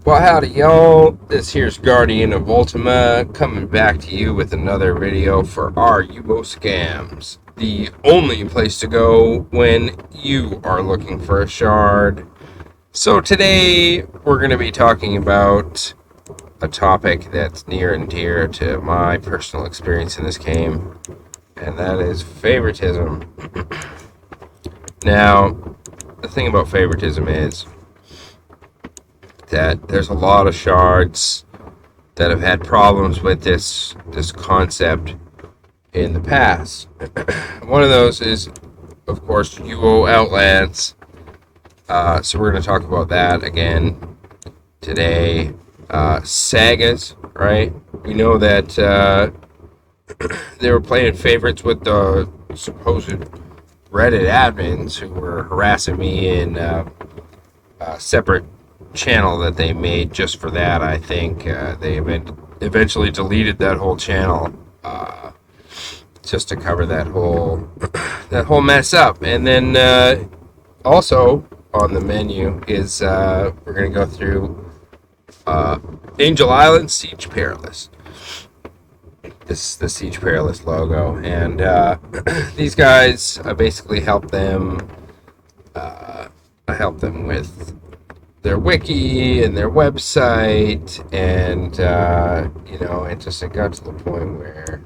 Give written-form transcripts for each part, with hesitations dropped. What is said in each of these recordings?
Well, howdy, y'all. This here's Guardian of Ultima coming back to you with another video for our UO scams. The only place to go when you are looking for a shard. So today we're going to be talking about a topic that's near and dear to my personal experience in this game, and that is favoritism. Now, the thing about favoritism is that there's a lot of shards that have had problems with this concept in the past. One of those is, of course, UO Outlands. So we're going to talk about that again today. Sagas, right? We know that they were playing favorites with the supposed Reddit admins who were harassing me in a separate channel that they made just for that. I think they eventually deleted that whole channel just to cover that whole mess up. And then also on the menu is we're going to go through Angel Island Siege Perilous. This is the Siege Perilous logo, and these guys, I basically help them. I help them with their wiki and their website, and it got to the point where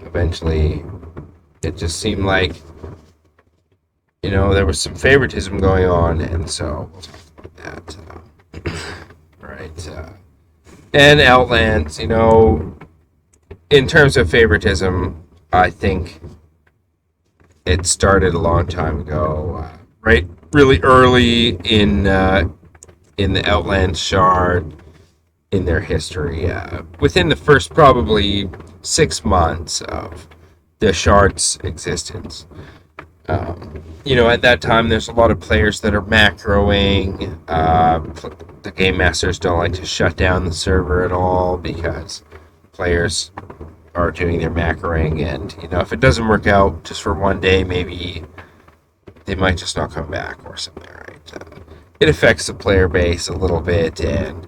eventually it just seemed like there was some favoritism going on, and so we'll talk about that. Right, and Outlands, in terms of favoritism, I think it started a long time ago, right? Really early in the Outland shard in their history, within the first probably 6 months of the shard's existence. At that time, there's a lot of players that are macroing. The game masters don't like to shut down the server at all because players are doing their macroing, and if it doesn't work out just for one day, maybe they might just not come back or something, right? It affects the player base a little bit, and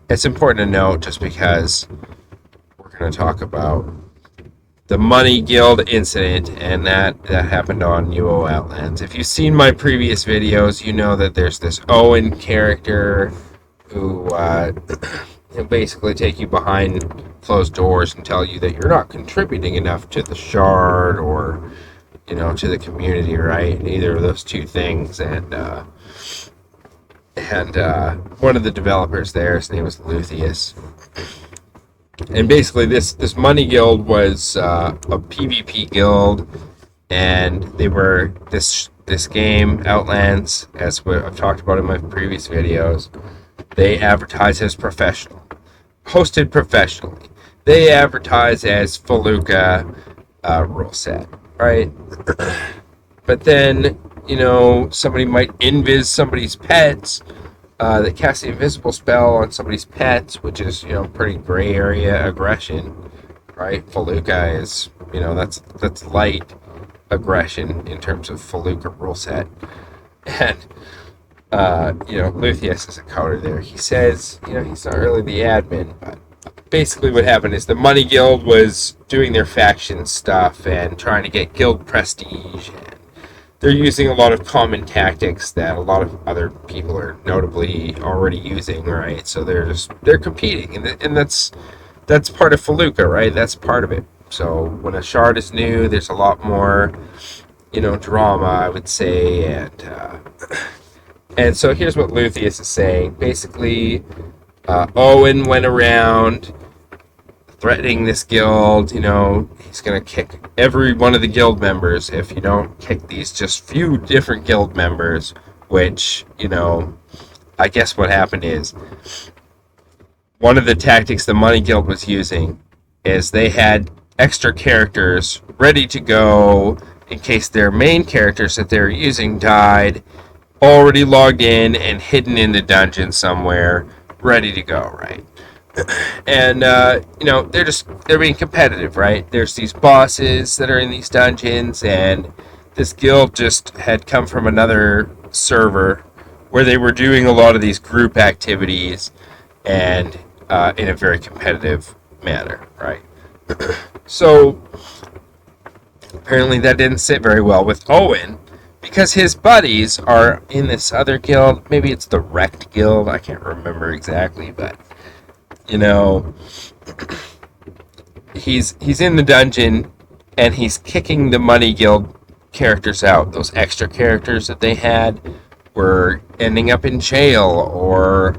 it's important to note just because we're going to talk about the Money Guild incident, and that happened on UO Outlands. If you've seen my previous videos, you know that there's this Owen character who he'll basically take you behind closed doors and tell you that you're not contributing enough to the shard or to the community, right? Either of those two things. And one of the developers there, his name was Lucius. And basically this Money Guild was a PvP guild, and they were this game, Outlands, as I've talked about in my previous videos, they advertise as professional. Hosted professionally. They advertise as Felucca rule set, right? But then, somebody might invis somebody's pets. They cast the invisible spell on somebody's pets, which is, pretty gray area aggression, right? Felucca is, that's light aggression in terms of Felucca rule set. And Lucius is a coder there. He says, he's not really the admin, but basically what happened is the Money Guild was doing their faction stuff and trying to get guild prestige, and they're using a lot of common tactics that a lot of other people are notably already using, right? So they're competing, and that's part of Felucca, right? That's part of it. So when a shard is new, there's a lot more, drama, I would say, and so here's what Lucius is saying. Basically, Owen went around threatening this guild. He's going to kick every one of the guild members if you don't kick these just few different guild members, which, I guess what happened is one of the tactics the Money Guild was using is they had extra characters ready to go in case their main characters that they were using died, already logged in and hidden in the dungeon somewhere, ready to go, right? And they're being competitive, right? There's these bosses that are in these dungeons, and this guild just had come from another server where they were doing a lot of these group activities and in a very competitive manner, right? So apparently that didn't sit very well with Owen, because his buddies are in this other guild. Maybe it's the Wrecked Guild. I can't remember exactly, but he's in the dungeon and he's kicking the Money Guild characters out. Those extra characters that they had were ending up in jail, or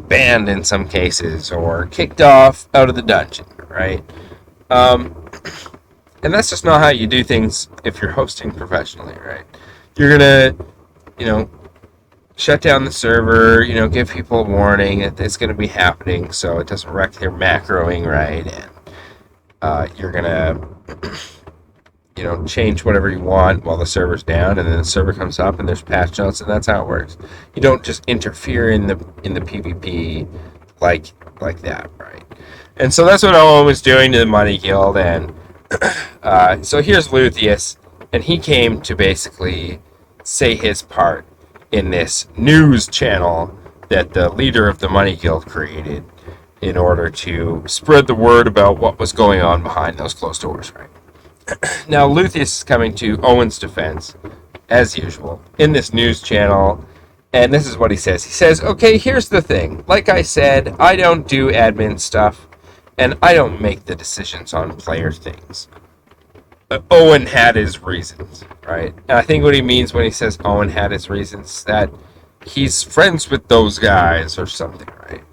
banned in some cases, or kicked off out of the dungeon, right? And that's just not how you do things if you're hosting professionally, right? You're gonna, shut down the server, give people a warning that it's gonna be happening so it doesn't wreck their macroing, right? And you're gonna, change whatever you want while the server's down, and then the server comes up and there's patch notes, and that's how it works. You don't just interfere in the PvP like that, right? And so that's what Owen was doing to the Money Guild, and so here's Luthien, and he came to basically say his part in this news channel that the leader of the Money Guild created in order to spread the word about what was going on behind those closed doors, right? Now, Luthien is coming to Owen's defense, as usual, in this news channel, and this is what he says. He says, okay, here's the thing. Like I said, I don't do admin stuff, and I don't make the decisions on player things. Owen had his reasons, right? And I think what he means when he says Owen had his reasons, that he's friends with those guys or something, right?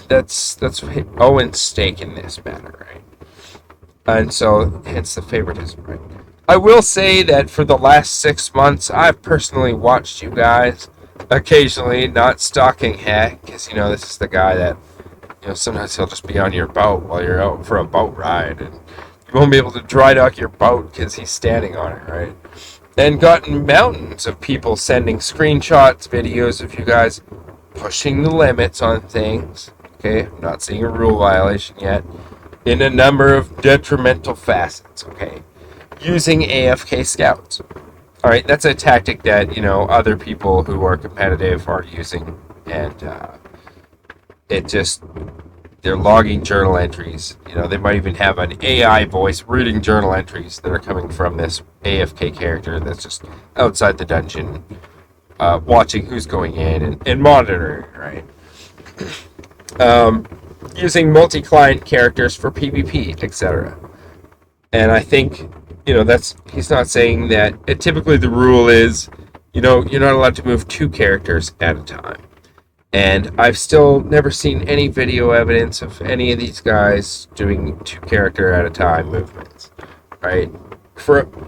That's Owen's stake in this matter, right? And so, hence the favoritism, right? I will say that for the last 6 months, I've personally watched you guys occasionally, not stalking Hack, because, this is the guy that, sometimes he'll just be on your boat while you're out for a boat ride, and you won't be able to dry dock your boat because he's standing on it, right? And gotten mountains of people sending screenshots, videos of you guys pushing the limits on things, okay? I'm not seeing a rule violation yet, in a number of detrimental facets, okay? Using AFK scouts. All right, that's a tactic that, other people who are competitive are using, and they're logging journal entries. They might even have an AI voice reading journal entries that are coming from this AFK character that's just outside the dungeon, watching who's going in and monitoring, right? Using multi-client characters for PvP, etc. And I think, he's not saying that. Typically the rule is, you're not allowed to move 2 characters at a time. And I've still never seen any video evidence of any of these guys doing 2 character at a time movements, right?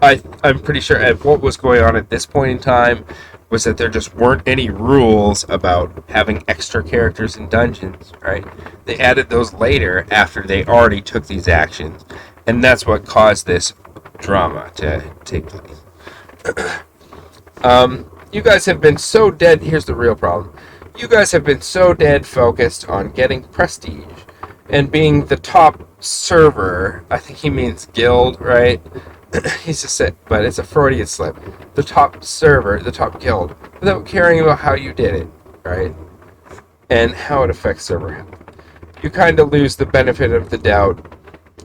I'm pretty sure what was going on at this point in time was that there just weren't any rules about having extra characters in dungeons, right? They added those later after they already took these actions, and that's what caused this drama to take place. You guys have been so dead. Here's the real problem. You guys have been so dead focused on getting prestige and being the top server. I think he means guild, right? He's just said, but it's a Freudian slip. The top server, the top guild, without caring about how you did it, right? And how it affects server health. You kind of lose the benefit of the doubt,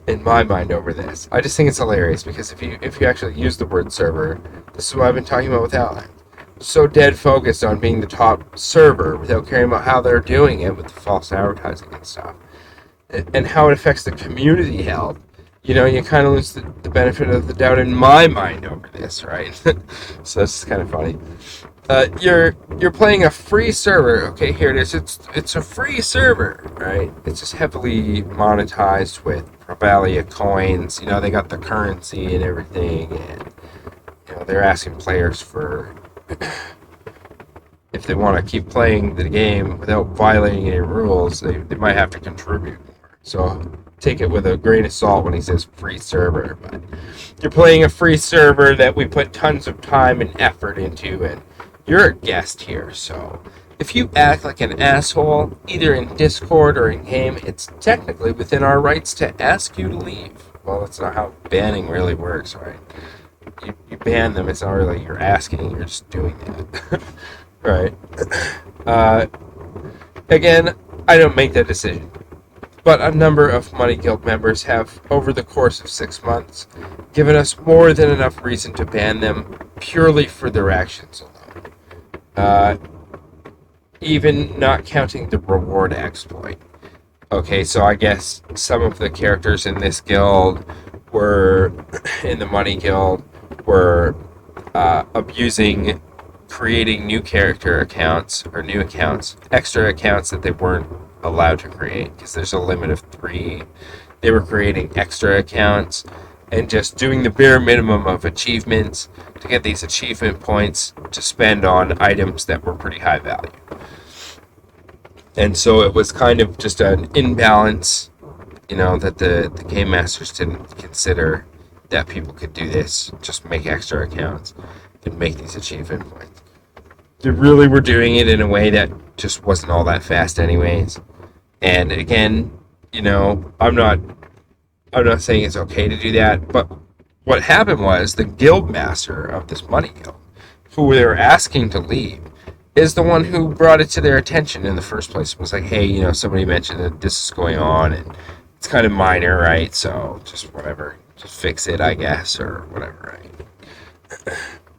in my mind, over this. I just think it's hilarious, because if you actually use the word server, this is what I've been talking about with Outlands. So dead focused on being the top server without caring about how they're doing it with the false advertising and stuff, and how it affects the community health. You kind of lose the benefit of the doubt in my mind over this, right? So that's kind of funny. You're playing a free server. Okay, here it is. It's a free server, right? It's just heavily monetized with Probalia coins. They got the currency and everything, and they're asking players for, if they want to keep playing the game without violating any rules, they might have to contribute more. So take it with a grain of salt when he says free server, but you're playing a free server that we put tons of time and effort into, and you're a guest here. So if you act like an asshole, either in Discord or in game, it's technically within our rights to ask you to leave. Well, that's not how banning really works, right? You ban them, it's not really you're asking, you're just doing that. right? Uh, Again, I don't make that decision, but a number of Money Guild members have, over the course of 6 months, given us more than enough reason to ban them purely for their actions alone. Even not counting the reward exploit. Okay, so I guess some of the characters in this guild were, in the Money Guild, were abusing, creating new character accounts, or new accounts, extra accounts that they weren't allowed to create, because there's a limit of 3. They were creating extra accounts and just doing the bare minimum of achievements to get these achievement points to spend on items that were pretty high value. And so it was kind of just an imbalance, that the game masters didn't consider that people could do this, just make extra accounts and make these achievement points. They really were doing it in a way that just wasn't all that fast anyways. And again, I'm not saying it's okay to do that, but what happened was the guild master of this Money Guild, who they were asking to leave, is the one who brought it to their attention in the first place. It was like, hey, somebody mentioned that this is going on, and it's kind of minor, right? So just whatever, just fix it, I guess, or whatever, right?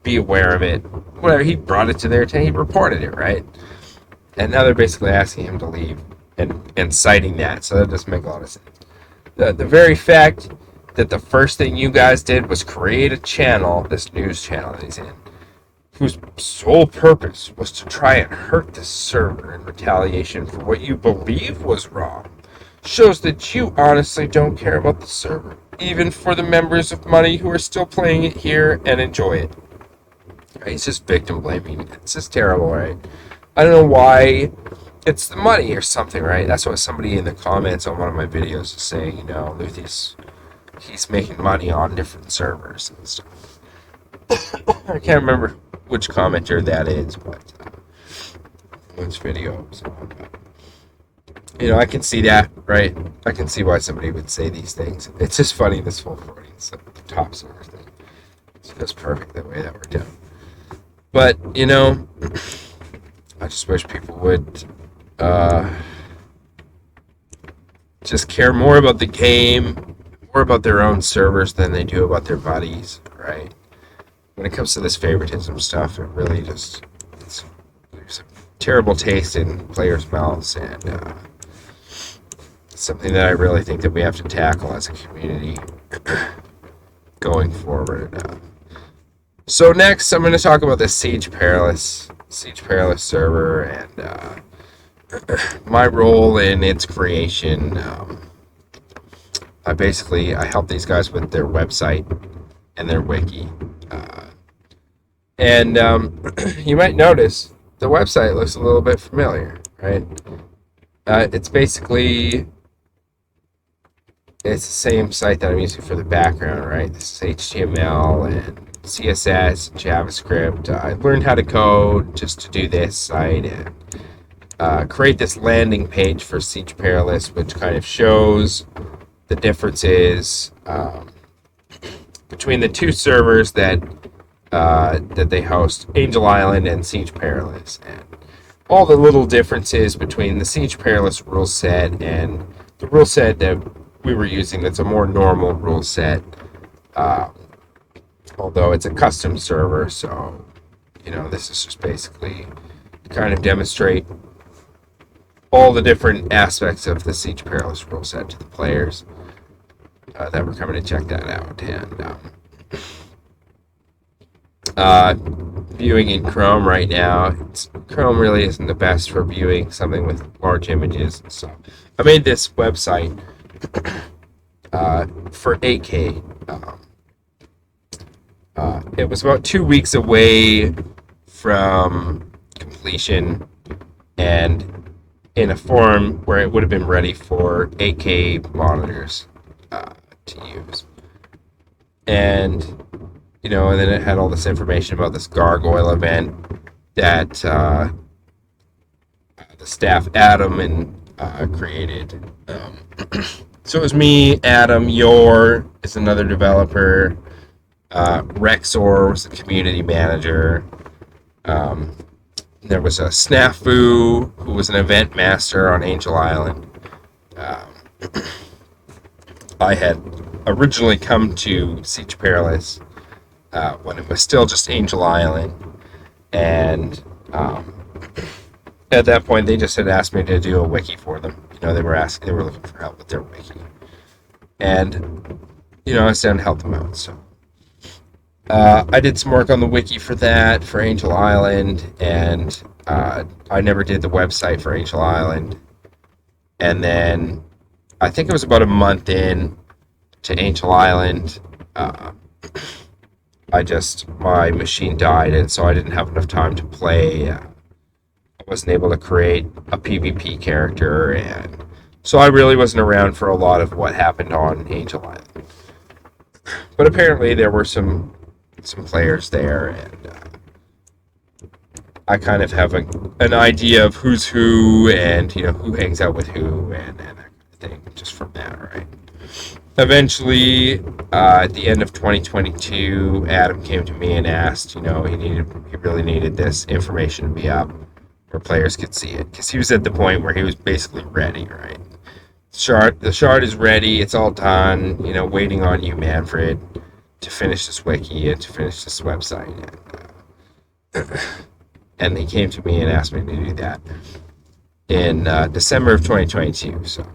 Be aware of it. Whatever, he brought it to their attention, he reported it, right? And now they're basically asking him to leave and citing that, so that doesn't make a lot of sense. The very fact that the first thing you guys did was create a channel, this news channel that he's in, whose sole purpose was to try and hurt this server in retaliation for what you believe was wrong, shows that you honestly don't care about the server, even for the members of Money who are still playing it here and enjoy it. Right? It's just victim blaming. It's just terrible, right? I don't know why. It's the money or something, right? That's what somebody in the comments on one of my videos is saying, Luthie's, he's making money on different servers and stuff. I can't remember which commenter that is, but which video. I can see that, right? I can see why somebody would say these things. It's just funny, this full 40, the top server thing. It's just perfect the way that worked out. But, I just wish people would just care more about the game, more about their own servers than they do about their buddies, right? When it comes to this favoritism stuff, it really just leaves a terrible taste in players' mouths, and something that I really think that we have to tackle as a community going forward. So next, I'm going to talk about the Siege Perilous server and my role in its creation. I help these guys with their website and their wiki. And you might notice the website looks a little bit familiar, right? It's the same site that I'm using for the background, right? This is HTML and CSS, JavaScript. I learned how to code just to do this site and create this landing page for Siege Perilous, which kind of shows the differences between the two servers that they host, Angel Island and Siege Perilous, and all the little differences between the Siege Perilous rule set and the rule set that we were using. That's a more normal rule set, although it's a custom server, so this is just basically to kind of demonstrate all the different aspects of the Siege Perilous rule set to the players that were coming to check that out. And viewing in Chrome right now, Chrome really isn't the best for viewing something with large images and stuff. I made this website for 8K. It was about 2 weeks away from completion and in a form where it would have been ready for 8K monitors to use. And and then it had all this information about this gargoyle event that the staff Adam and created. So it was me, Adam, Yor is another developer, Rexor was the community manager, There was a Snafu, who was an event master on Angel Island. Um, I had originally come to Siege Perilous when it was still just Angel Island, and at that point they just had asked me to do a wiki for them. They were looking for help with their wiki, and I was down to help them out. So I did some work on the wiki for that, for Angel Island, and I never did the website for Angel Island. And then I think it was about a month in to Angel Island, my machine died, and so I didn't have enough time to play. I wasn't able to create a PvP character, and so I really wasn't around for a lot of what happened on Angel Island. But apparently there were some players there, and I kind of have an idea of who's who, and who hangs out with who, and that kind of thing, just from that, right? Eventually, at the end of 2022, Adam came to me and asked, he really needed this information to be up where players could see it, because he was at the point where he was basically ready, right? The shard is ready, it's all done, waiting on you, Manfred, to finish this wiki and to finish this website. And they came to me and asked me to do that in December of 2022. So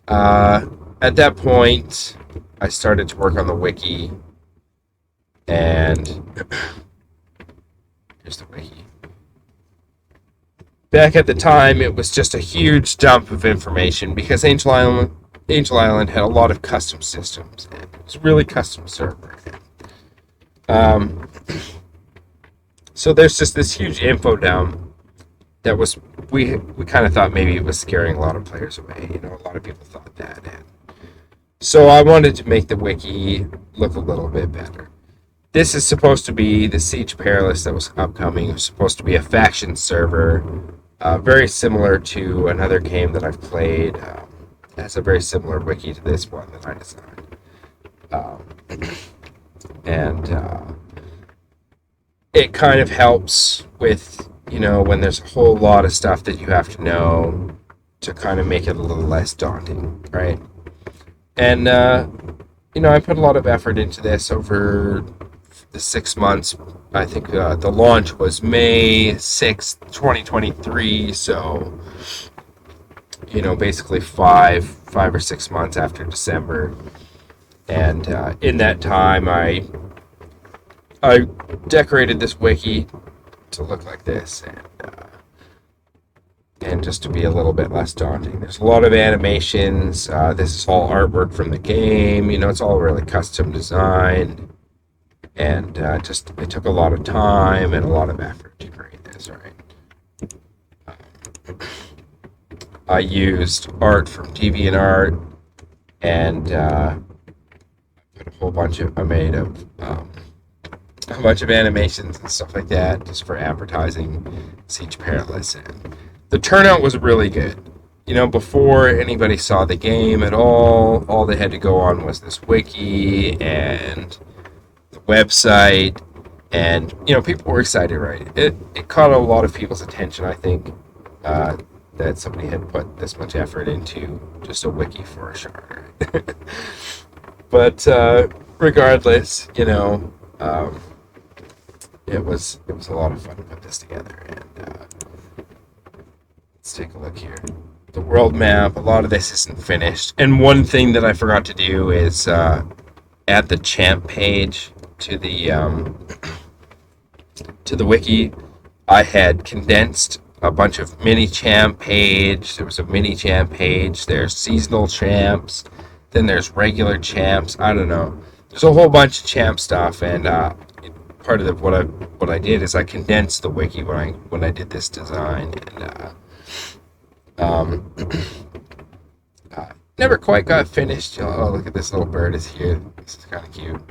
at that point, I started to work on the wiki, and here's the wiki. Back at the time, it was just a huge dump of information because Angel Island had a lot of custom systems, and it was really custom server. So there's just this huge info dump that was, we kind of thought maybe it was scaring a lot of players away. A lot of people thought that. And so I wanted to make the wiki look a little bit better. This is supposed to be the Siege Perilous that was upcoming. It was supposed to be a faction server, very similar to another game that I've played. It has a very similar wiki to this one that I designed. And it kind of helps with, when there's a whole lot of stuff that you have to know to kind of make it a little less daunting, right? And, I put a lot of effort into this over the 6 months. I think the launch was May 6th, 2023, so, basically five or 6 months after December. And in that time, I decorated this wiki to look like this, and just to be a little bit less daunting. There's a lot of animations. This is all artwork from the game. It's all really custom designed, and it took a lot of time and a lot of effort to create this, right? I used art from DeviantArt, and I made a bunch of animations and stuff like that just for advertising Siege Perilous. And the turnout was really good. Before anybody saw the game at all they had to go on was this wiki and the website, and people were excited, right? It caught a lot of people's attention, I think, that somebody had put this much effort into just a wiki for a shard, right? But regardless, it was a lot of fun to put this together. And let's take a look here. The world map, a lot of this isn't finished. And one thing that I forgot to do is add the champ page to the wiki. I had condensed a bunch of mini champ page. There was a mini champ page. There's seasonal champs. Then there's regular champs. I don't know. There's a whole bunch of champ stuff, and part of what I did is I condensed the wiki when I did this design, and never quite got finished. Oh, look at this little bird is here. This is kind of cute.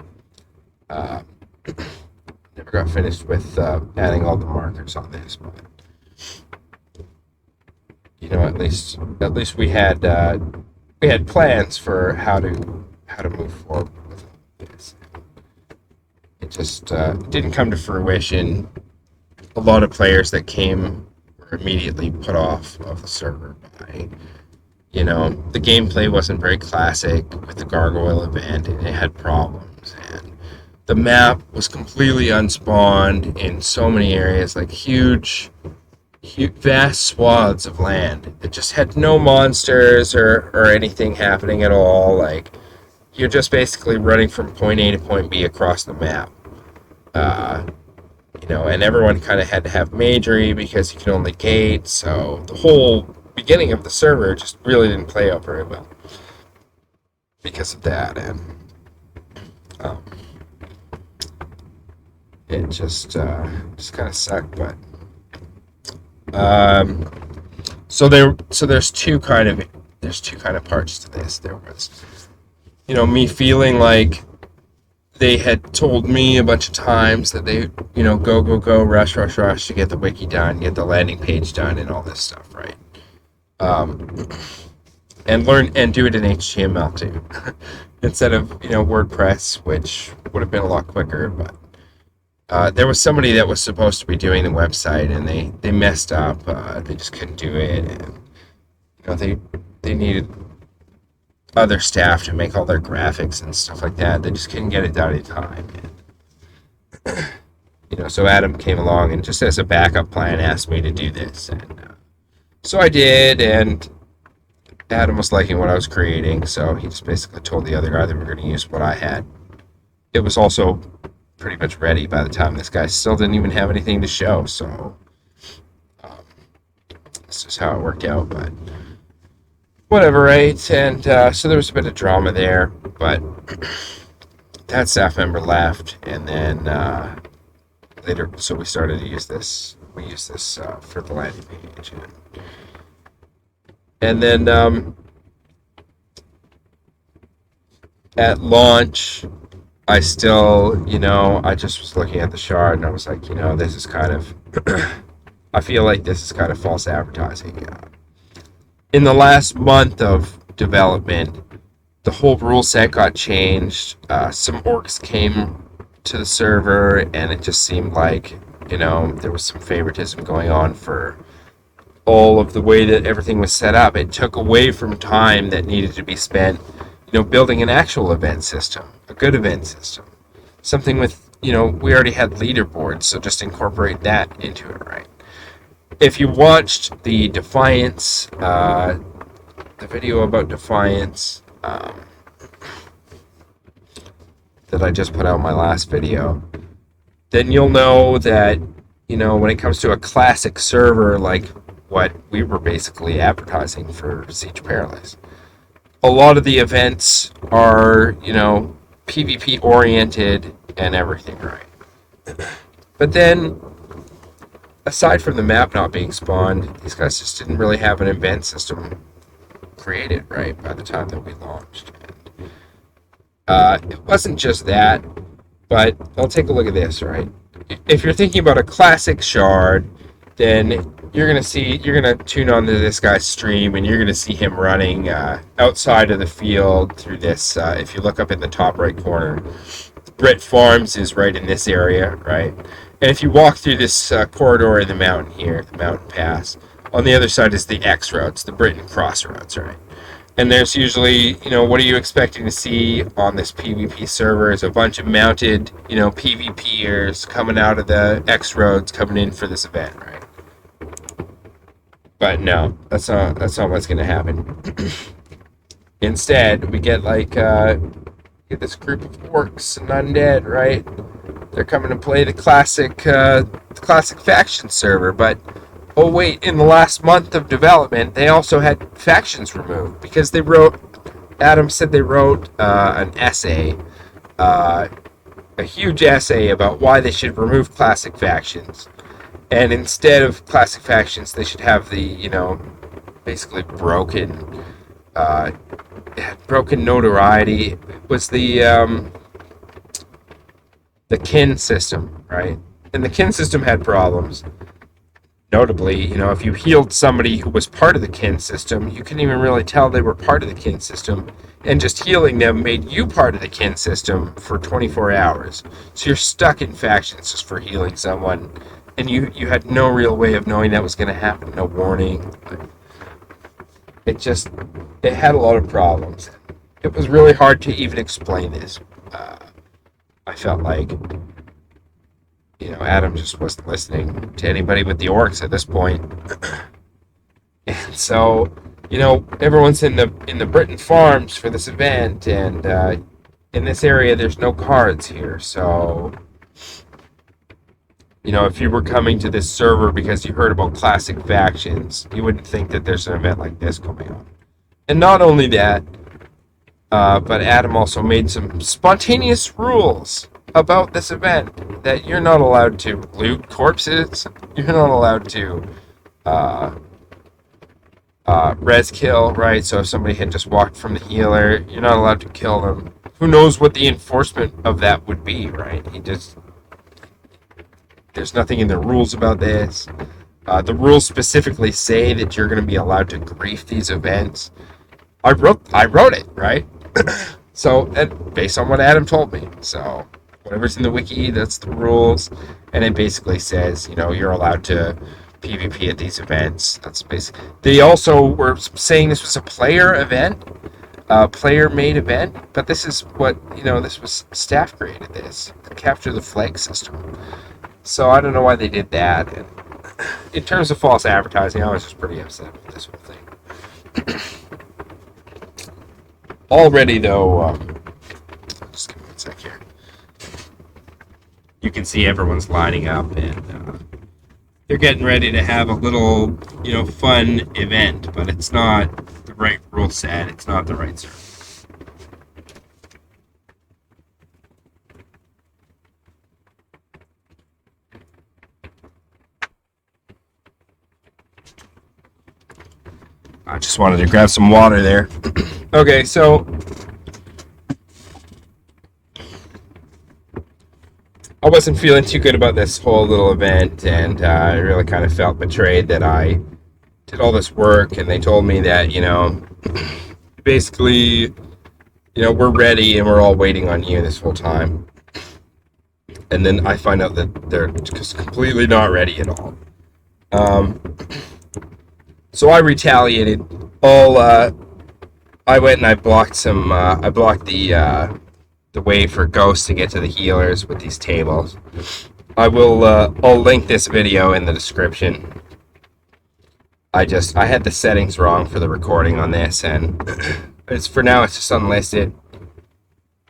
Never got finished with adding all the markers on this, but at least we had plans for how to move forward with this. It just didn't come to fruition a lot of players that came were immediately put off of the server by, the gameplay wasn't very classic with the gargoyle event, and it had problems, and the map was completely unspawned in so many areas, like huge, vast swaths of land. It just had no monsters or anything happening at all. Like, you're just basically running from point A to point B across the map. And everyone kind of had to have magery because you could only gate, so the whole beginning of the server just really didn't play out very well because of that, and um, it just kind of sucked. But there's two kind of parts to this. There was, me feeling like they had told me a bunch of times that they, go, rush to get the wiki done, get the landing page done, and all this stuff, right? And learn and do it in HTML too, instead of WordPress, which would have been a lot quicker. But there was somebody that was supposed to be doing the website, and they messed up. They just couldn't do it, and they needed other staff to make all their graphics and stuff like that. They just couldn't get it done in time. And, so Adam came along and just as a backup plan asked me to do this, and so I did, and Adam was liking what I was creating, so he just basically told the other guy that we were going to use what I had. It was also pretty much ready by the time this guy still didn't even have anything to show, so this is how it worked out, but whatever, right? And so there was a bit of drama there, but that staff member left, and then later, so we started to use this. We used this for the landing page, and then at launch, I still, I just was looking at the shard, and I was like, this is kind of, I feel like this is kind of false advertising. In the last month of development, the whole rule set got changed. Some orcs came to the server, and it just seemed like, there was some favoritism going on for all of the way that everything was set up. It took away from time that needed to be spent, building an actual event system, a good event system. Something with, we already had leaderboards, so just incorporate that into it, right? If you watched the Defiance, the video about Defiance, that I just put out in my last video, then you'll know that, when it comes to a classic server like what we were basically advertising for Siege Perilous, a lot of the events are, PvP oriented and everything, right? But then, aside from the map not being spawned, these guys just didn't really have an event system created, right, by the time that we launched. And, it wasn't just that, but I'll take a look at this, right? If you're thinking about a classic shard, then you're going to tune on to this guy's stream, and you're going to see him running outside of the field through this. If you look up in the top right corner, Brit Farms is right in this area, right? And if you walk through this corridor in the mountain here, the mountain pass, on the other side is the X roads, the Britain crossroads, right? And there's usually, what are you expecting to see on this PvP server is a bunch of mounted, PvPers coming out of the X roads coming in for this event, right? But no, that's not what's going to happen. Instead, we get get this group of orcs and undead, right? They're coming to play the classic faction server, but oh wait, in the last month of development, they also had factions removed because Adam said they wrote an essay, a huge essay about why they should remove classic factions. And instead of classic factions, they should have the, basically broken notoriety. It was the kin system, right? And the kin system had problems. Notably, if you healed somebody who was part of the kin system, you couldn't even really tell they were part of the kin system. And just healing them made you part of the kin system for 24 hours. So you're stuck in factions just for healing someone and you had no real way of knowing that was going to happen, no warning. It had a lot of problems. It was really hard to even explain this. I felt like, Adam just wasn't listening to anybody but the orcs at this point. And so, everyone's in the Britain farms for this event, and in this area there's no cards here. So, if you were coming to this server because you heard about classic factions, you wouldn't think that there's an event like this coming on. And not only that, but Adam also made some spontaneous rules about this event, that you're not allowed to loot corpses, you're not allowed to res kill, right? So if somebody had just walked from the healer, you're not allowed to kill them. Who knows what the enforcement of that would be, right? There's nothing in the rules about this. The rules specifically say that you're going to be allowed to grief these events. I wrote it, right? So, based on what Adam told me. So, whatever's in the wiki, that's the rules. And it basically says, you're allowed to PvP at these events. That's basically. They also were saying this was a player event, player-made event. But this is what, this was staff created this. To capture the flag system. So, I don't know why they did that. And in terms of false advertising, I was just pretty upset with this whole thing. Already, though, just give me 1 sec here. You can see everyone's lining up, and they're getting ready to have a little, fun event, but it's not the right rule set. It's not the right server. I just wanted to grab some water there. Okay, so I wasn't feeling too good about this whole little event, and I really kind of felt betrayed that I did all this work, and they told me that, basically, we're ready and we're all waiting on you this whole time. And then I find out that they're just completely not ready at all. So I retaliated. I went and I blocked the way for ghosts to get to the healers with these tables. I'll link this video in the description. I had the settings wrong for the recording on this, and for now it's just unlisted.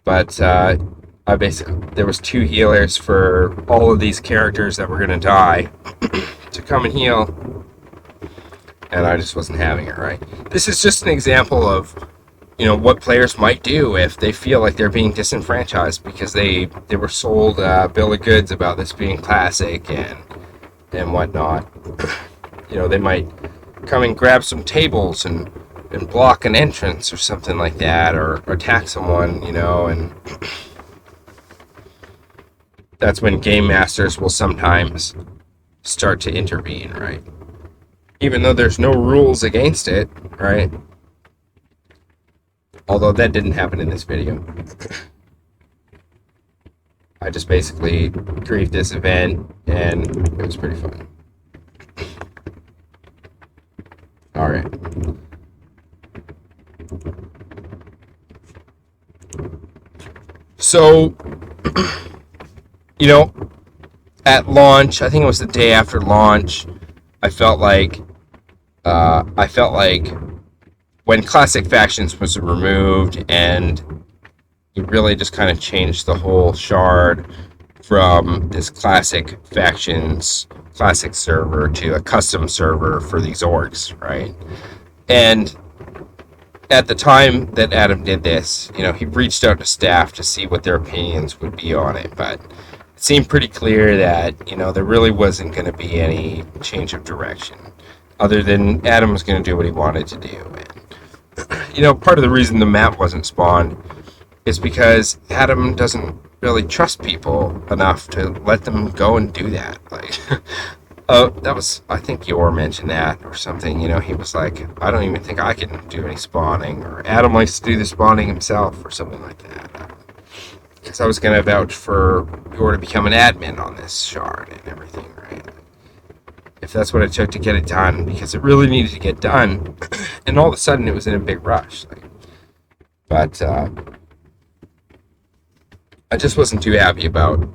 But there was 2 healers for all of these characters that were gonna die to come and heal. And I just wasn't having it, right? This is just an example of, what players might do if they feel like they're being disenfranchised because they were sold a bill of goods about this being classic and whatnot. They might come and grab some tables and block an entrance or something like that, or attack someone, and that's when game masters will sometimes start to intervene, right? Even though there's no rules against it, right? Although that didn't happen in this video. I just basically griefed this event, and it was pretty fun. Alright. So, at launch, I think it was the day after launch, I felt like when Classic Factions was removed, and it really just kind of changed the whole shard from this Classic Factions classic server to a custom server for these orcs, right? And at the time that Adam did this, he reached out to staff to see what their opinions would be on it, but it seemed pretty clear that, there really wasn't going to be any change of direction, other than Adam was going to do what he wanted to do. And, part of the reason the map wasn't spawned is because Adam doesn't really trust people enough to let them go and do that. Like, I think Yor mentioned that or something. He was like, I don't even think I can do any spawning, or Adam likes to do the spawning himself or something like that. because I was going to vouch for Yor to become an admin on this shard and everything, right? If that's what it took to get it done, because it really needed to get done, and all of a sudden it was in a big rush. But I just wasn't too happy about,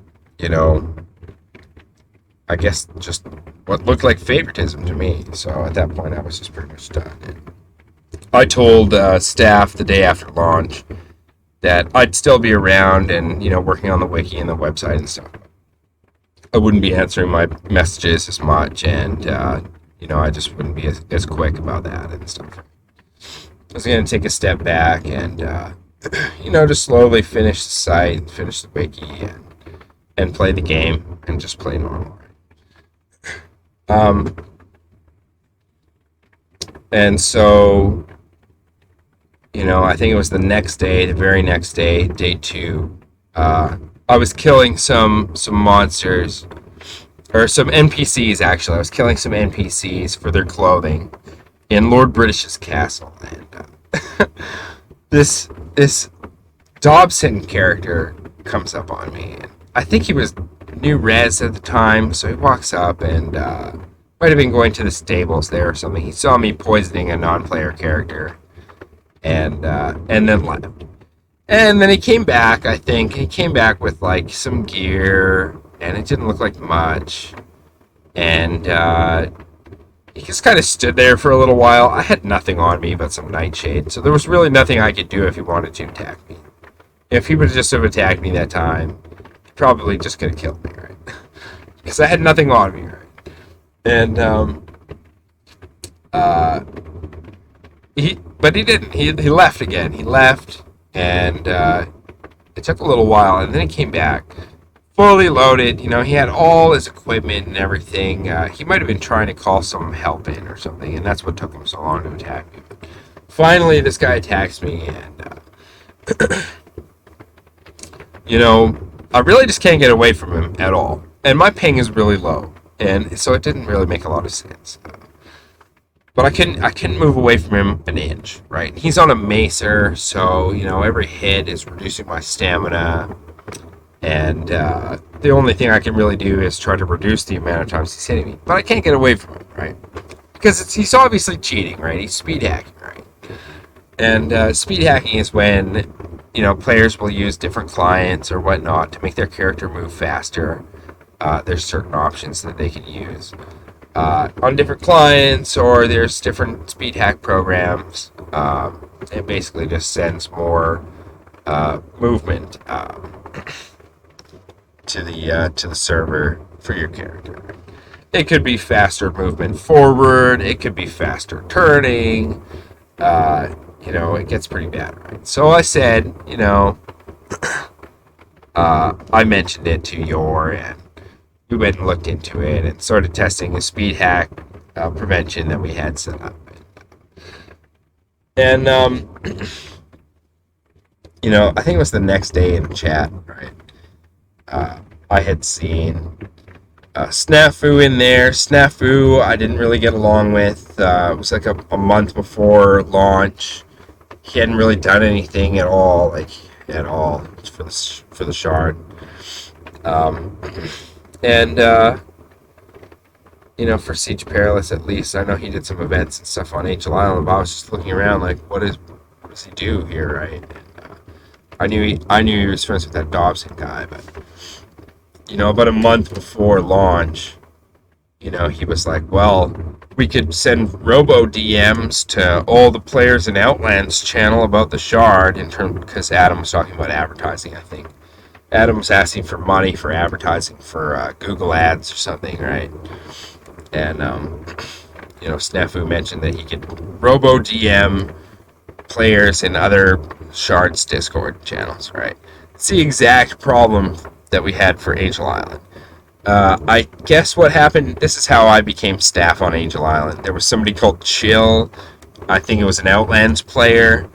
I guess just what looked like favoritism to me. So at that point, I was just pretty much done. And I told staff the day after launch that I'd still be around and, working on the wiki and the website and stuff. I wouldn't be answering my messages as much, and, I just wouldn't be as quick about that and stuff. I was going to take a step back and, just slowly finish the site, finish the wiki, and play the game, and just play normal. And so, I think it was the very next day, day 2, I was killing some monsters, or some NPCs actually. I was killing some NPCs for their clothing in Lord British's castle, and this Dobson character comes up on me, and I think he was new res at the time, so he walks up and might have been going to the stables there or something. He saw me poisoning a non-player character, and then left. And then he came back, I think. He came back with, some gear, and it didn't look like much. And he just kind of stood there for a little while. I had nothing on me but some nightshade, so there was really nothing I could do if he wanted to attack me. If he would just have attacked me that time, he probably just could have killed me, right? Because I had nothing on me, right? And, but he didn't. He left again. He left. And it took a little while, and then he came back, fully loaded. He had all his equipment and everything. He might have been trying to call some help in or something, and that's what took him so long to attack me. But finally, this guy attacks me, and I really just can't get away from him at all. And my ping is really low, and so it didn't really make a lot of sense. But I couldn't move away from him an inch, right? He's on a macer, so, every hit is reducing my stamina. And the only thing I can really do is try to reduce the amount of times he's hitting me. But I can't get away from him, right? Because he's obviously cheating, right? He's speed hacking, right? And speed hacking is when, players will use different clients or whatnot to make their character move faster. There's certain options that they can use on different clients, or there's different speed hack programs. It basically just sends more movement to the server for your character. It could be faster movement forward. It could be faster turning. It gets pretty bad, right? So I said, I mentioned it to Yor, and we went and looked into it and started testing a speed hack prevention that we had set up. And, I think it was the next day in the chat, right? I had seen Snafu in there. Snafu I didn't really get along with. It was like a month before launch. He hadn't really done anything at all, for the shard. For Siege Perilous at least, I know he did some events and stuff on Angel Island, but I was just looking around like, what does he do here, right? And, I knew he was friends with that Dobson guy, but, about a month before launch, he was like, well, we could send robo DMs to all the players in Outlands channel about the shard, because Adam was talking about advertising, I think. Adam was asking for money for advertising for Google Ads or something, right? And, Snafu mentioned that he could robo DM players in other shards Discord channels, right? It's the exact problem that we had for Angel Island. I guess what happened, this is how I became staff on Angel Island. There was somebody called Chill. I think it was an Outlands player.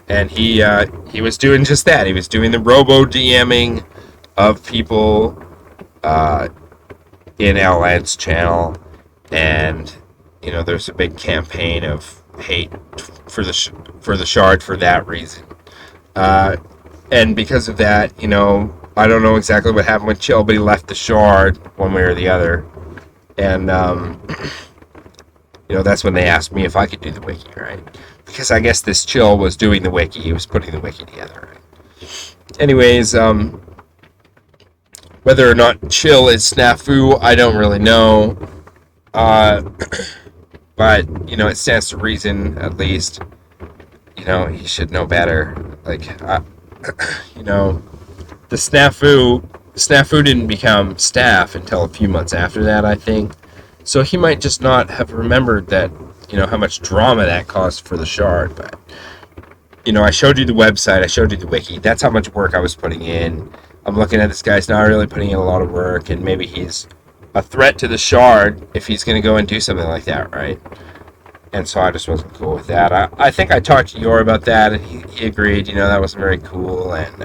And he was doing just that. He was doing the robo DMing of people in Outlands channel, and there's a big campaign of hate for the shard for that reason. And because of that, I don't know exactly what happened with Chill, but he left the shard one way or the other. And, that's when they asked me if I could do the wiki, right? Because I guess this Chill was doing the wiki. He was putting the wiki together, right? Anyways, whether or not Chill is snafu, I don't really know. But, it stands to reason, at least. He should know better. Like, the snafu didn't become staff until a few months after that, I think. So he might just not have remembered that, how much drama that caused for the shard. But, I showed you the website, I showed you the wiki. That's how much work I was putting in. I'm looking at this guy's not really putting in a lot of work, and maybe he's a threat to the shard if he's going to go and do something like that, right? And so I just wasn't cool with that. I think I talked to Yor about that, and he agreed, that wasn't very cool, and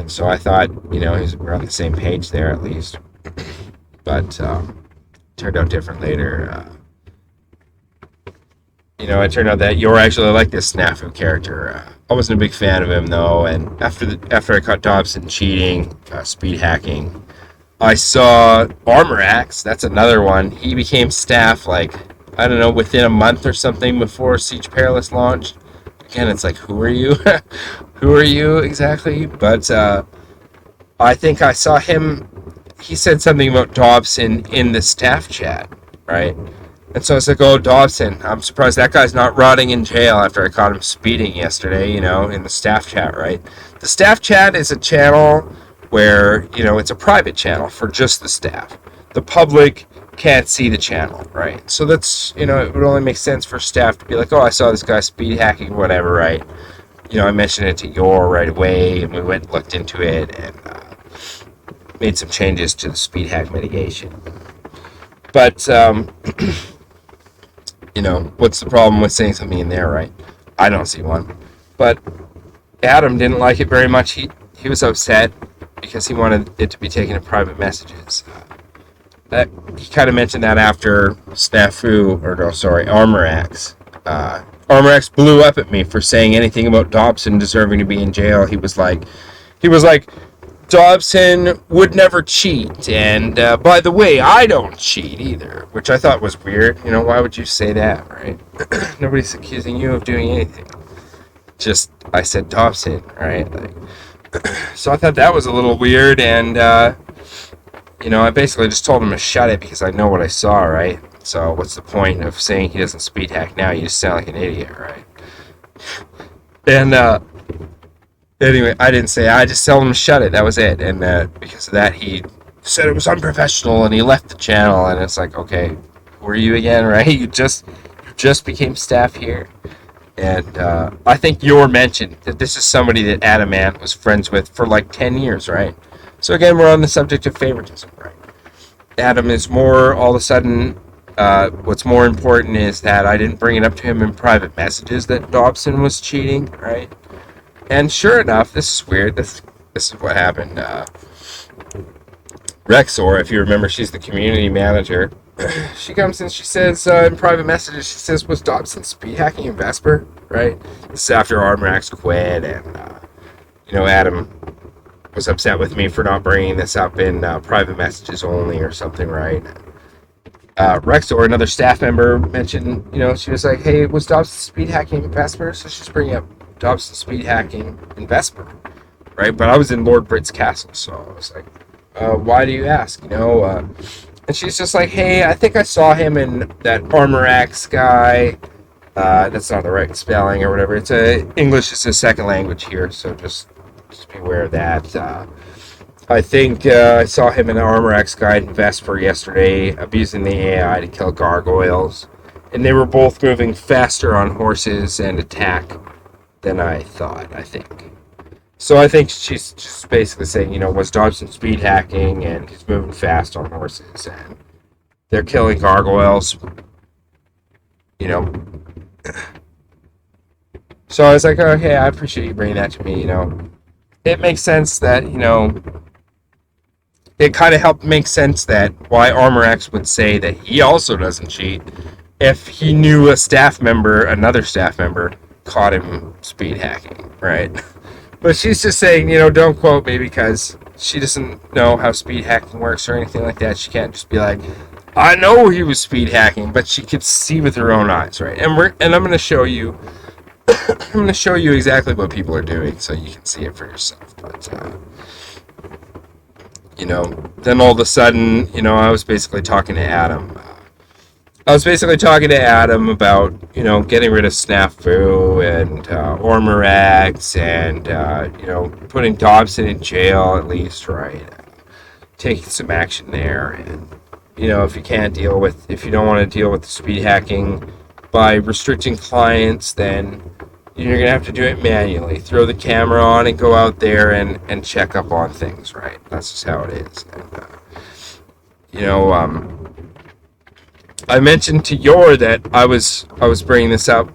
so I thought, we're on the same page there at least. But turned out different later. It turned out that Yor actually liked this Snafu character. I wasn't a big fan of him though, and after I caught Dobson cheating, speed hacking, I saw Armor Axe. That's another one. He became staff I don't know, within a month or something before Siege Perilous launched. Again, it's like, who are you? Who are you exactly? But I think I saw him. He said something about Dobson in the staff chat, right? And so I was like, oh, Dobson, I'm surprised that guy's not rotting in jail after I caught him speeding yesterday, in the staff chat, right? The staff chat is a channel where, it's a private channel for just the staff. The public can't see the channel, right? So that's, it would only make sense for staff to be like, oh, I saw this guy speed hacking, whatever, right? I mentioned it to Yor right away, and we went and looked into it, and made some changes to the speed hack mitigation. But, what's the problem with saying something in there, right? I don't see one. But Adam didn't like it very much. He was upset because he wanted it to be taken in private messages. He kind of mentioned that after Armor Axe. Armor Axe blew up at me for saying anything about Dobson deserving to be in jail. He was like, Dobson would never cheat, and by the way, I don't cheat either, which I thought was weird. Why would you say that, right? Nobody's accusing you of doing anything. Just, I said Dobson, right? So I thought that was a little weird, and I basically just told him to shut it because I know what I saw, right? So what's the point of saying he doesn't speed hack now? You just sound like an idiot, right? And anyway, I didn't say it. I just told him to shut it. That was it. And because of that, he said it was unprofessional, and he left the channel. And it's like, okay, who are you again, right? You just became staff here. And I think Yor mentioned that this is somebody that Adamant was friends with for 10 years, right? So again, we're on the subject of favoritism, right? Adam is more, all of a sudden, what's more important is that I didn't bring it up to him in private messages that Dobson was cheating, right? And sure enough, this is weird, this is what happened. Rexor, if you remember, she's the community manager. She comes and she says, in private messages, she says, was Dobson speed hacking in Vesper, right? This is after Armor Axe quit, and, Adam was upset with me for not bringing this up in private messages only or something, right? Rexor, another staff member, mentioned, she was like, hey, was Dobson speed hacking in Vesper? So she's bringing up Dobson speed hacking in Vesper, right? But I was in Lord Britt's castle, so I was like, why do you ask, And she's just like, hey, I think I saw him in that Armor Axe guy. That's not the right spelling or whatever. English is a second language here, so just be aware of that. I think I saw him in the Armor Axe guide in Vesper yesterday, abusing the AI to kill gargoyles. And they were both moving faster on horses and attack than I thought, I think. So I think she's just basically saying, was Dobson speed hacking, and he's moving fast on horses, and they're killing gargoyles. So I was like, okay, I appreciate you bringing that to me, It makes sense that, it kind of helped make sense that why Armor Axe would say that he also doesn't cheat if he knew another staff member, caught him speed hacking, right? But she's just saying, don't quote me because she doesn't know how speed hacking works or anything like that. She can't just be like, I know he was speed hacking, but she could see with her own eyes, right? And I'm going to show you. I'm going to show you exactly what people are doing so you can see it for yourself. But then all of a sudden, I was basically talking to Adam. About, getting rid of Snafu and Ormerax and, putting Dobson in jail at least, right? Taking some action there. And, if you don't want to deal with the speed hacking by restricting clients, then you're going to have to do it manually. Throw the camera on and go out there and check up on things, right? That's just how it is. And, I mentioned to Yor that I was bringing this up.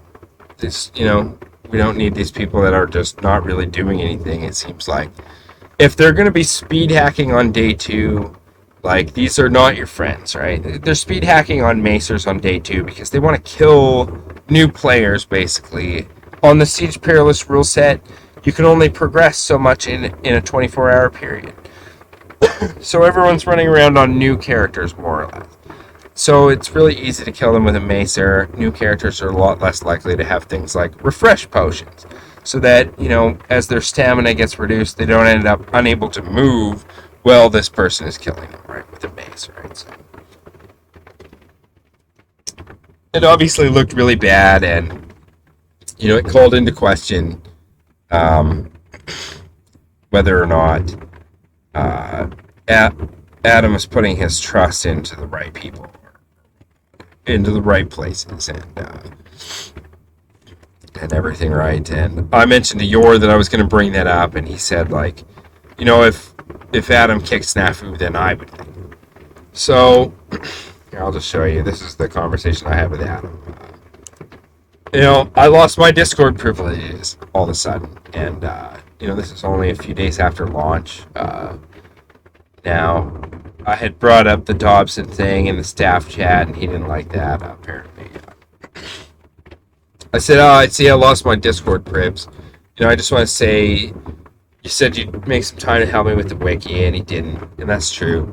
We don't need these people that are just not really doing anything, it seems like. If they're going to be speed hacking on day 2, like, these are not your friends, right? They're speed hacking on Macers on day 2 because they want to kill new players, basically. On the Siege Perilous rule set, you can only progress so much in a 24-hour period. So everyone's running around on new characters, more or less. So it's really easy to kill them with a Macer. New characters are a lot less likely to have things like refresh potions. So that, as their stamina gets reduced, they don't end up unable to move while this person is killing them, right, with a mace, right? So it obviously looked really bad, and it called into question whether or not Adam is putting his trust into the right people, into the right places, and everything, right? And I mentioned to Yor that I was going to bring that up, and he said, like, if Adam kicked Snafu, then I would. So, here, I'll just show you. This is the conversation I had with Adam. I lost my Discord privileges all of a sudden, and this is only a few days after launch. Now, I had brought up the Dobson thing in the staff chat, and he didn't like that, apparently. I said, I lost my Discord privs. I just want to say, you said you'd make some time to help me with the wiki, and he didn't, and that's true.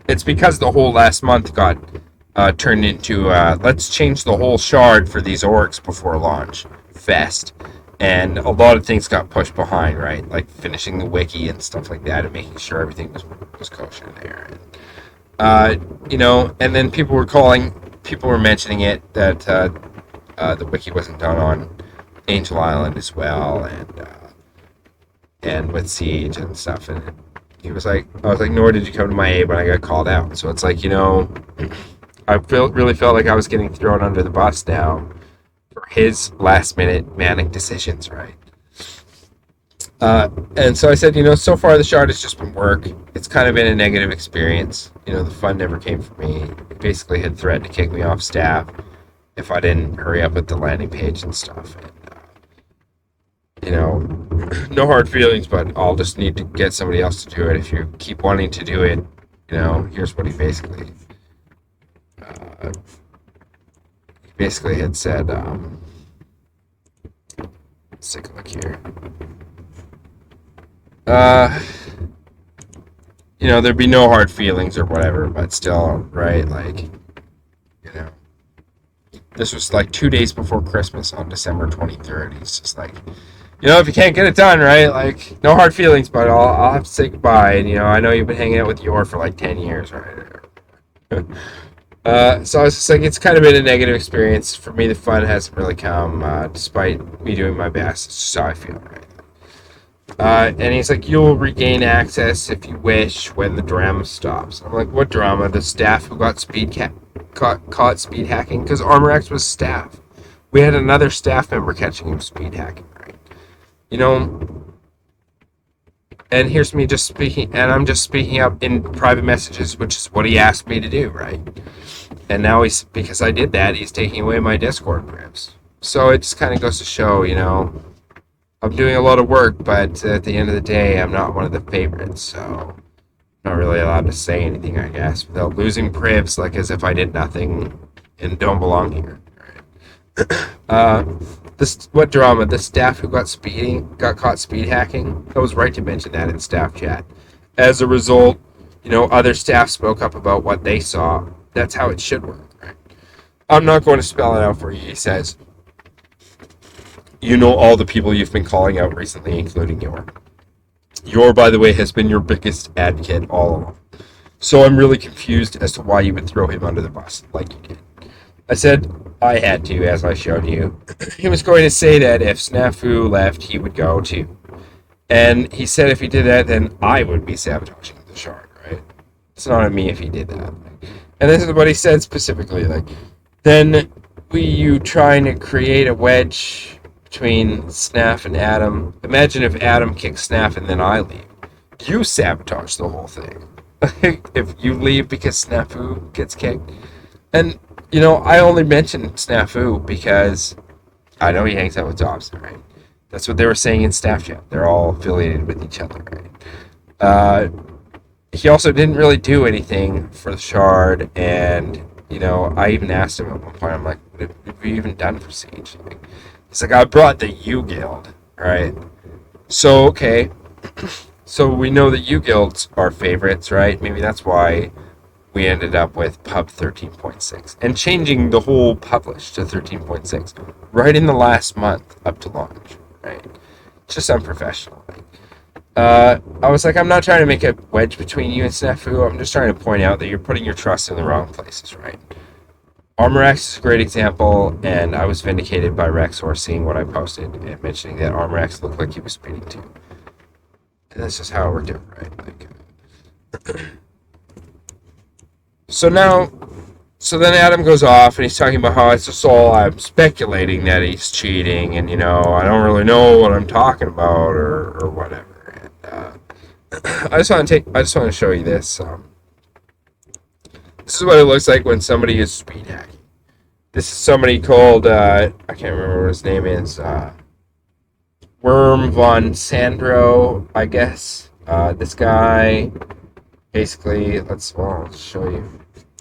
It's because the whole last month got turned into, let's change the whole shard for these orcs before launch fest. And a lot of things got pushed behind, right? Like finishing the wiki and stuff like that, and making sure everything was kosher there. And, and then people were mentioning it, that the wiki wasn't done on Angel Island as well, and with Siege and stuff. And I was like, nor did you come to my aid when I got called out. So it's like, I really felt like I was getting thrown under the bus now for his last-minute manic decisions, right? And so I said, so far the shard has just been work. It's kind of been a negative experience. The fun never came for me. He basically had threatened to kick me off staff if I didn't hurry up with the landing page and stuff. And, no hard feelings, but I'll just need to get somebody else to do it. If you keep wanting to do it, here's what he basically had said. Let's take a look here. There'd be no hard feelings or whatever, but still, right? Like, this was like 2 days before Christmas on December 23rd. He's just like, if you can't get it done, right? Like, no hard feelings, but I'll have to say goodbye. And, I know you've been hanging out with Yor for like 10 years, right? So I was just like, it's kind of been a negative experience. For me, the fun hasn't really come, despite me doing my best. It's just how I feel, right? And he's like, you'll regain access if you wish when the drama stops. I'm like, what drama? The staff who got caught speed hacking? Because Armorax was staff. We had another staff member catching him speed hacking, right? And here's me just speaking, and I'm just speaking up in private messages, which is what he asked me to do, right? And now because I did that, he's taking away my Discord privs. So it just kind of goes to show, I'm doing a lot of work, but at the end of the day, I'm not one of the favorites, so I'm not really allowed to say anything, I guess, without losing privs, like as if I did nothing and don't belong here. This what drama? The staff who got caught speed hacking. I was right to mention that in staff chat. As a result, other staff spoke up about what they saw. That's how it should work, right? I'm not going to spell it out for you. He says, all the people you've been calling out recently, including Yor. Yor, by the way, has been your biggest advocate all along. So I'm really confused as to why you would throw him under the bus like you did. I said I had to, as I showed you. He was going to say that if Snafu left, he would go too. And he said if he did that, then I would be sabotaging the shard, right? It's not on me if he did that. And this is what he said specifically, then you trying to create a wedge between Snaf and Adam. Imagine if Adam kicks Snaf and then I leave. You sabotage the whole thing. If you leave because Snafu gets kicked. And, I only mentioned Snafu because I know he hangs out with Dobson, right? That's what they were saying in staff chat. They're all affiliated with each other, right? He also didn't really do anything for the shard, and, I even asked him at one point, I'm like, what have you even done for Siege? He's like, I brought the U-Guild, right? So, okay. So we know that U-Guilds are favorites, right? Maybe that's why we ended up with Pub 13.6 and changing the whole publish to 13.6 right in the last month up to launch, right? It's just unprofessional. I was like, I'm not trying to make a wedge between you and Snafu. I'm just trying to point out that you're putting your trust in the wrong places, right? Armorex is a great example, and I was vindicated by Rexor seeing what I posted and mentioning that Armorex looked like he was speeding too. And that's just how it worked out, right? So then Adam goes off and he's talking about how it's just all I'm speculating that he's cheating, and I don't really know what I'm talking about or whatever. And I just want to show you this. This is what it looks like when somebody is speed hacking. This is somebody called I can't remember what his name is. Worm von Sandro, I guess. This guy. Basically, I'll show you.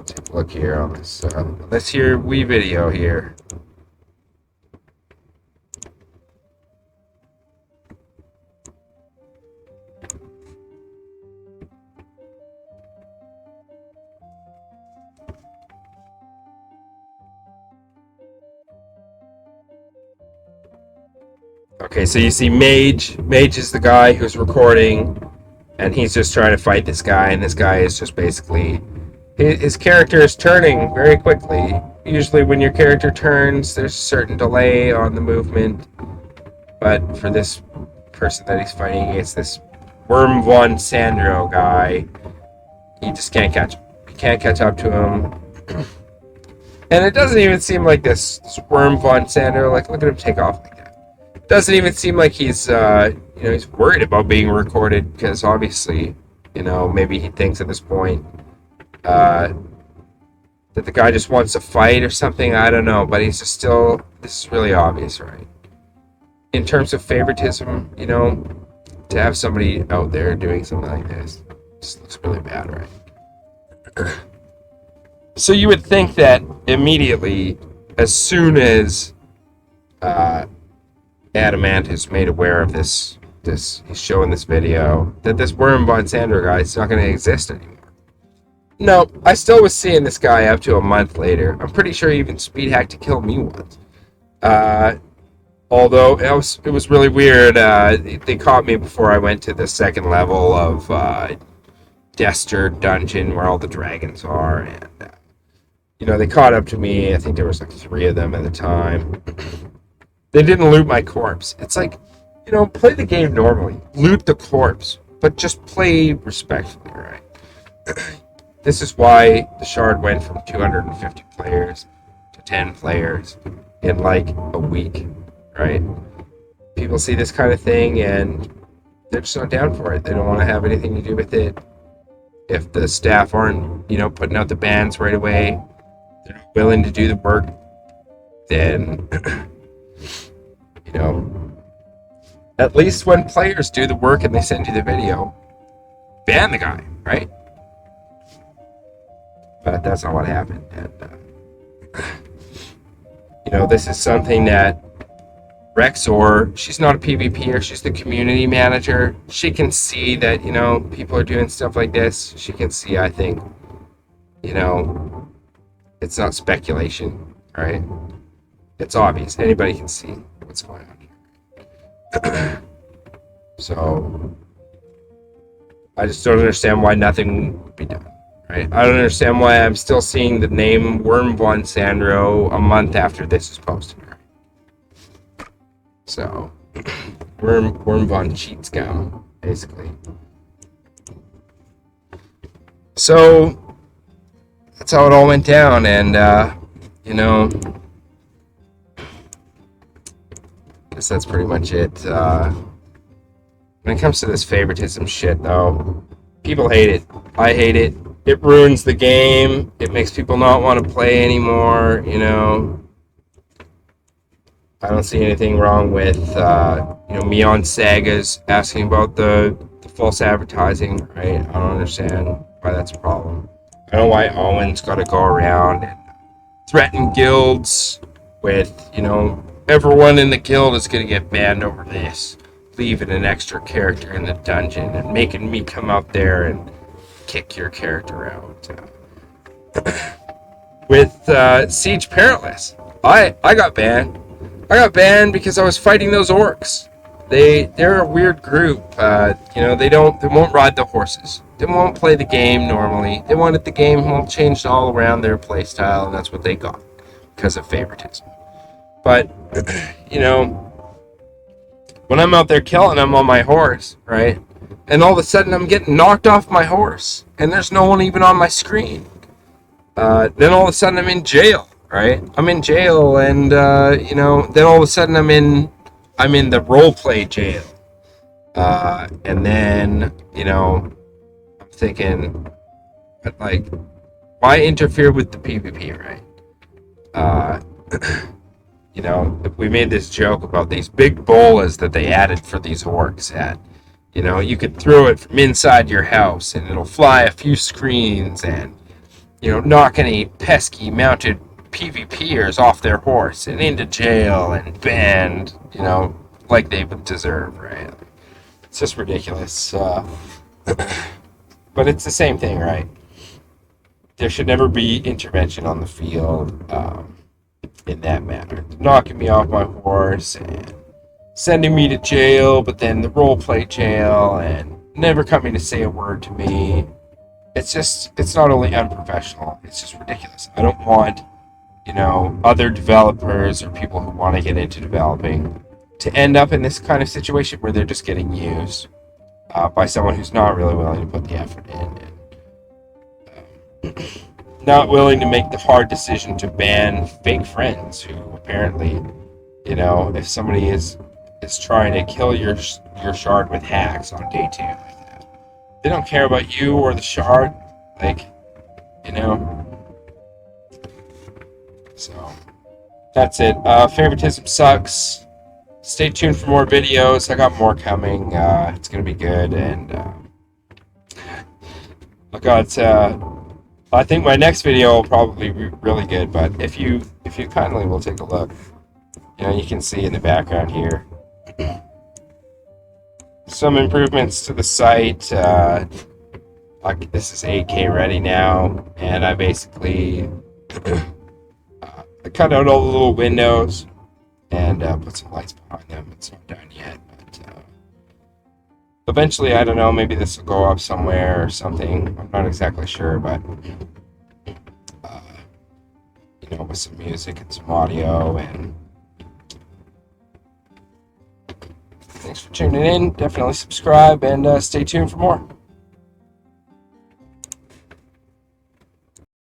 Take a look here on this. Let's hear wee video here. Okay, so you see Mage. Mage is the guy who's recording, and he's just trying to fight this guy, and this guy is just basically... His character is turning very quickly. Usually when your character turns, there's a certain delay on the movement. But for this person that he's fighting against, this Worm von Sandro guy, he just can't catch him. He can't catch up to him. And it doesn't even seem like this Worm von Sandro, look at him take off like that. It doesn't even seem like he's, he's worried about being recorded, because obviously, maybe he thinks at this point, that the guy just wants to fight or something, I don't know, but he's just still, this is really obvious, right? In terms of favoritism, to have somebody out there doing something like this, just looks really bad, right? So you would think that immediately, as soon as Adamant is made aware of this, he's showing this video, that this Worm von Sandro guy is not going to exist anymore. No, I still was seeing this guy up to a month later. I'm pretty sure he even speed hacked to kill me once. Although it was really weird. They caught me before I went to the second level of Dester Dungeon where all the dragons are, and they caught up to me. I think there was 3 of them at the time. They didn't loot my corpse. It's like, play the game normally. Loot the corpse, but just play respectfully, right? This is why the shard went from 250 players to 10 players in a week, right? People see this kind of thing and they're just not down for it. They don't want to have anything to do with it. If the staff aren't, putting out the bans right away, they're not willing to do the work, then, at least when players do the work and they send you the video, ban the guy, right? But that's not what happened. And, this is something that Rexor, she's not a PvPer, she's the community manager. She can see that, people are doing stuff like this. She can see, I think, it's not speculation, right? It's obvious. Anybody can see what's going on here. So, I just don't understand why nothing would be done, right? I don't understand why I'm still seeing the name Worm Von Sandro a month after this is posted. So, Worm Von Cheat Scum, basically. So, that's how it all went down, and, I guess that's pretty much it. When it comes to this favoritism shit, though, people hate it. I hate it. It ruins the game. It makes people not want to play anymore, I don't see anything wrong with, me on Sagas asking about the false advertising, right? I don't understand why that's a problem. I don't know why Owen's got to go around and threaten guilds with, everyone in the guild is going to get banned over this. Leaving an extra character in the dungeon and making me come out there and kick your character out. With Siege Perilous, I got banned. I got banned because I was fighting those orcs. They're a weird group. They won't ride the horses. They won't play the game normally. They wanted the game changed all around their playstyle, and that's what they got because of favoritism. But when I'm out there killing them on my horse, right? And all of a sudden I'm getting knocked off my horse, and there's no one even on my screen. Then all of a sudden I'm in jail. Right? I'm in jail, and then all of a sudden I'm in the roleplay jail, and then I'm thinking, like, why interfere with the PvP, right? We made this joke about these big bolas that they added for these orcs that, you could throw it from inside your house and it'll fly a few screens and, knock any pesky mounted PvPers off their horse and into jail and banned, like they would deserve, right? It's just ridiculous. But it's the same thing, right? There should never be intervention on the field in that manner. Knocking me off my horse and sending me to jail, but then the roleplay jail and never coming to say a word to me. It's not only unprofessional, it's just ridiculous. I don't want other developers or people who want to get into developing to end up in this kind of situation where they're just getting used by someone who's not really willing to put the effort in and not willing to make the hard decision to ban fake friends who apparently, if somebody is trying to kill your shard with hacks on day 2 like that, they don't care about you or the shard, So, that's it. Favoritism sucks. Stay tuned for more videos. I got more coming. It's going to be good. And I think my next video will probably be really good. But if you kindly will take a look, you can see in the background here some improvements to the site. Like this is 8K ready now, and I basically I cut out all the little windows and put some lights behind them. It's not done yet, but eventually, I don't know, maybe this will go up somewhere or something. I'm not exactly sure, but with some music and some audio. And thanks for tuning in. Definitely subscribe and stay tuned for more.